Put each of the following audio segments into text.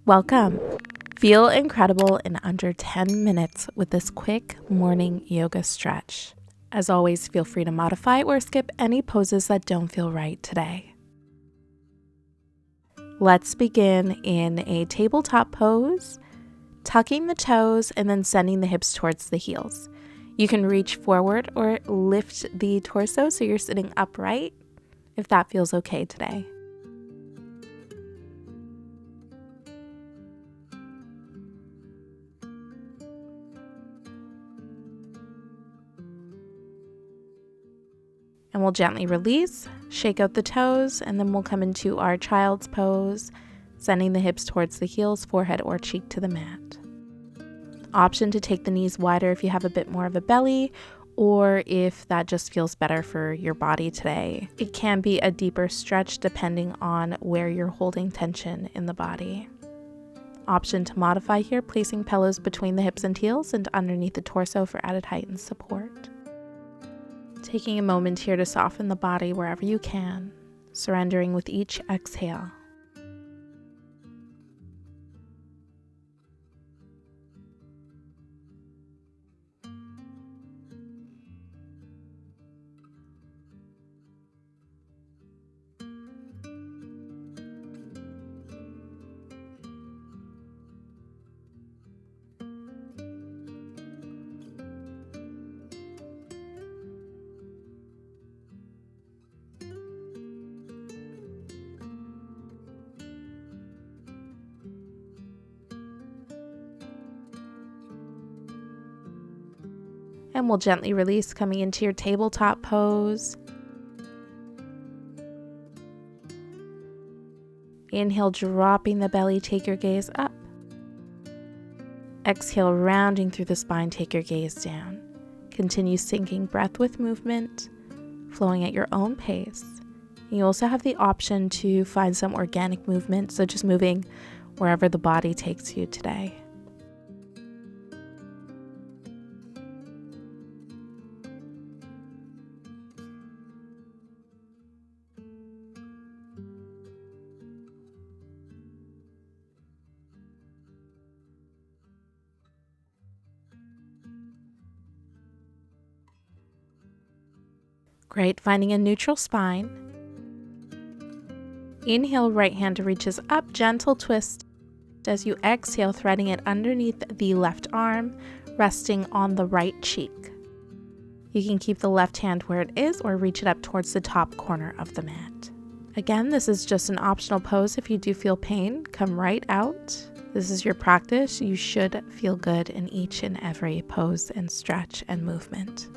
Welcome. Feel incredible in under 10 minutes with this quick morning yoga stretch. As always, feel free to modify or skip any poses that don't feel right today. Let's begin in a tabletop pose, tucking the toes and then sending the hips towards the heels. You can reach forward or lift the torso so you're sitting upright if that feels okay today. And we'll gently release, shake out the toes, and then we'll come into our child's pose, sending the hips towards the heels, forehead or cheek to the mat. Option to take the knees wider if you have a bit more of a belly, or if that just feels better for your body today. It can be a deeper stretch depending on where you're holding tension in the body. Option to modify here, placing pillows between the hips and heels and underneath the torso for added height and support. Taking a moment here to soften the body wherever you can, surrendering with each exhale. And we'll gently release, coming into your tabletop pose. Inhale, dropping the belly, take your gaze up. Exhale, rounding through the spine, take your gaze down. Continue syncing breath with movement, flowing at your own pace. You also have the option to find some organic movement, so just moving wherever the body takes you today. Great, finding a neutral spine. Inhale, right hand reaches up, gentle twist. As you exhale, threading it underneath the left arm, resting on the right cheek. You can keep the left hand where it is or reach it up towards the top corner of the mat. Again, this is just an optional pose. If you do feel pain, come right out. This is your practice. You should feel good in each and every pose and stretch and movement.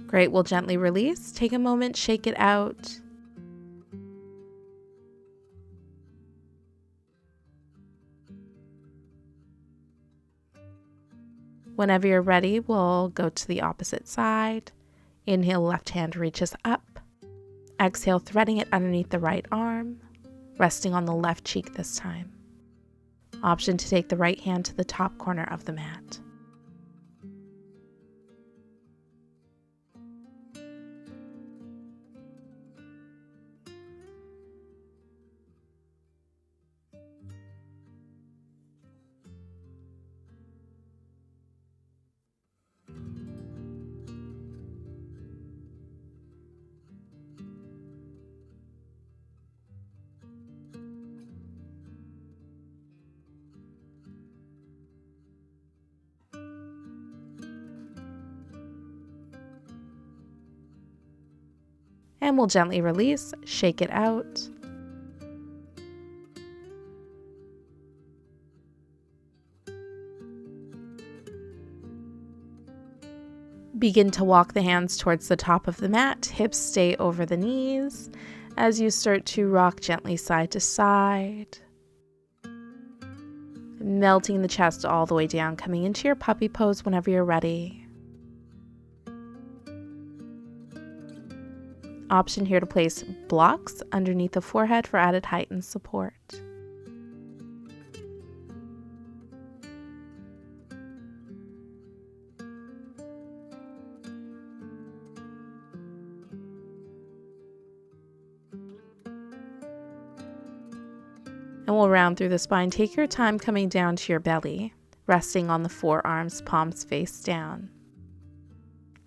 Great, we'll gently release. Take a moment, shake it out. Whenever you're ready, we'll go to the opposite side. Inhale, left hand reaches up. Exhale, threading it underneath the right arm, resting on the left cheek this time. Option to take the right hand to the top corner of the mat. And we'll gently release, shake it out. Begin to walk the hands towards the top of the mat, hips stay over the knees as you start to rock gently side to side. melting the chest all the way down, coming into your puppy pose whenever you're ready. Option here to place blocks underneath the forehead for added height and support. And we'll round through the spine. Take your time coming down to your belly, resting on the forearms, palms face down.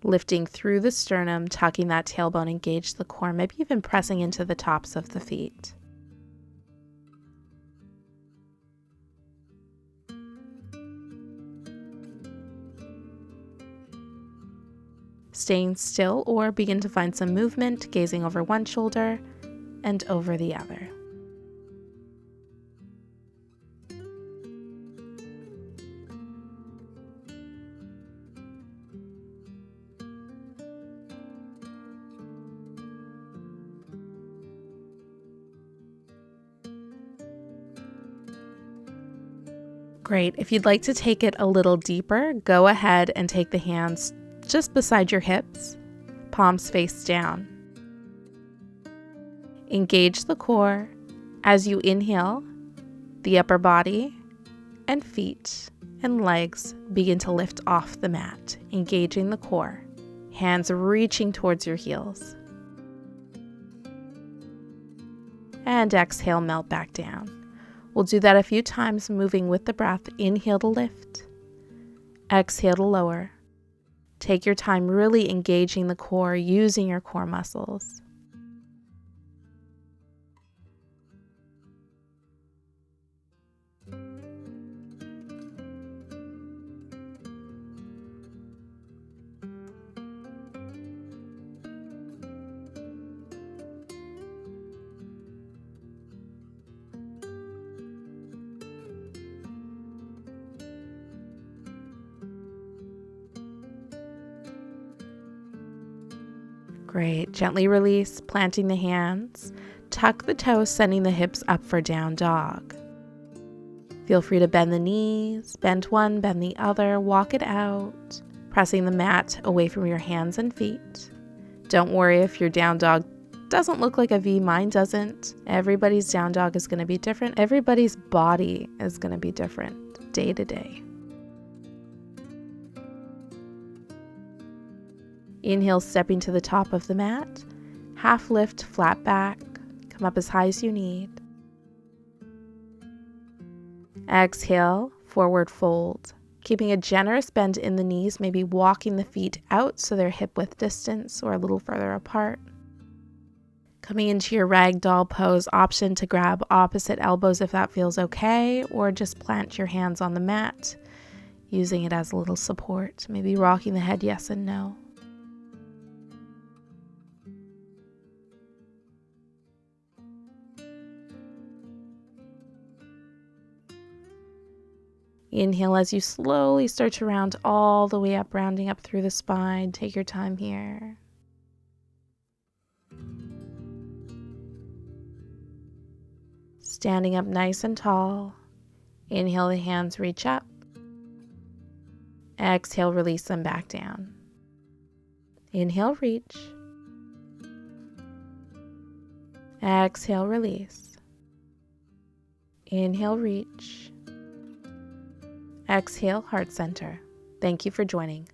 Lifting through the sternum, tucking that tailbone, engage the core, maybe even pressing into the tops of the feet. Staying still or begin to find some movement, gazing over one shoulder and over the other. Great. If you'd like to take it a little deeper, go ahead and take the hands just beside your hips, palms face down. Engage the core. As you inhale, the upper body and feet and legs begin to lift off the mat, engaging the core, hands reaching towards your heels. And exhale, melt back down. We'll do that a few times, moving with the breath. Inhale to lift, exhale to lower. Take your time really engaging the core, using your core muscles. Great. Gently release, planting the hands. Tuck the toes, sending the hips up for down dog. Feel free to bend the knees, bend one, bend the other, walk it out, pressing the mat away from your hands and feet. Don't worry if your down dog doesn't look like a V, mine doesn't. Everybody's down dog is going to be different. Everybody's body is going to be different day to day. Inhale, stepping to the top of the mat. Half lift, flat back. Come up as high as you need. Exhale, forward fold. Keeping a generous bend in the knees, maybe walking the feet out so they're hip width distance or a little further apart. Coming into your ragdoll pose, option to grab opposite elbows if that feels okay, or just plant your hands on the mat, using it as a little support, maybe rocking the head yes and no. Inhale as you slowly start to round all the way up, rounding up through the spine. Take your time here. Standing up nice and tall. Inhale, the hands reach up. Exhale, release them back down. Inhale, reach. Exhale, release. Inhale, reach. Exhale, heart center. Thank you for joining.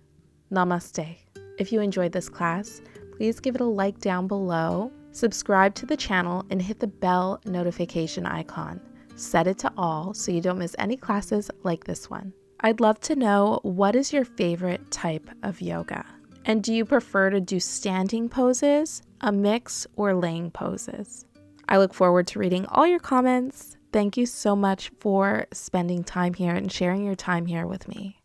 Namaste. If you enjoyed this class, please give it a like down below, subscribe to the channel, and hit the bell notification icon. Set it to all so you don't miss any classes like this one. I'd love to know, what is your favorite type of yoga? And do you prefer to do standing poses, a mix, or laying poses? I look forward to reading all your comments. Thank you so much for spending time here and sharing your time here with me.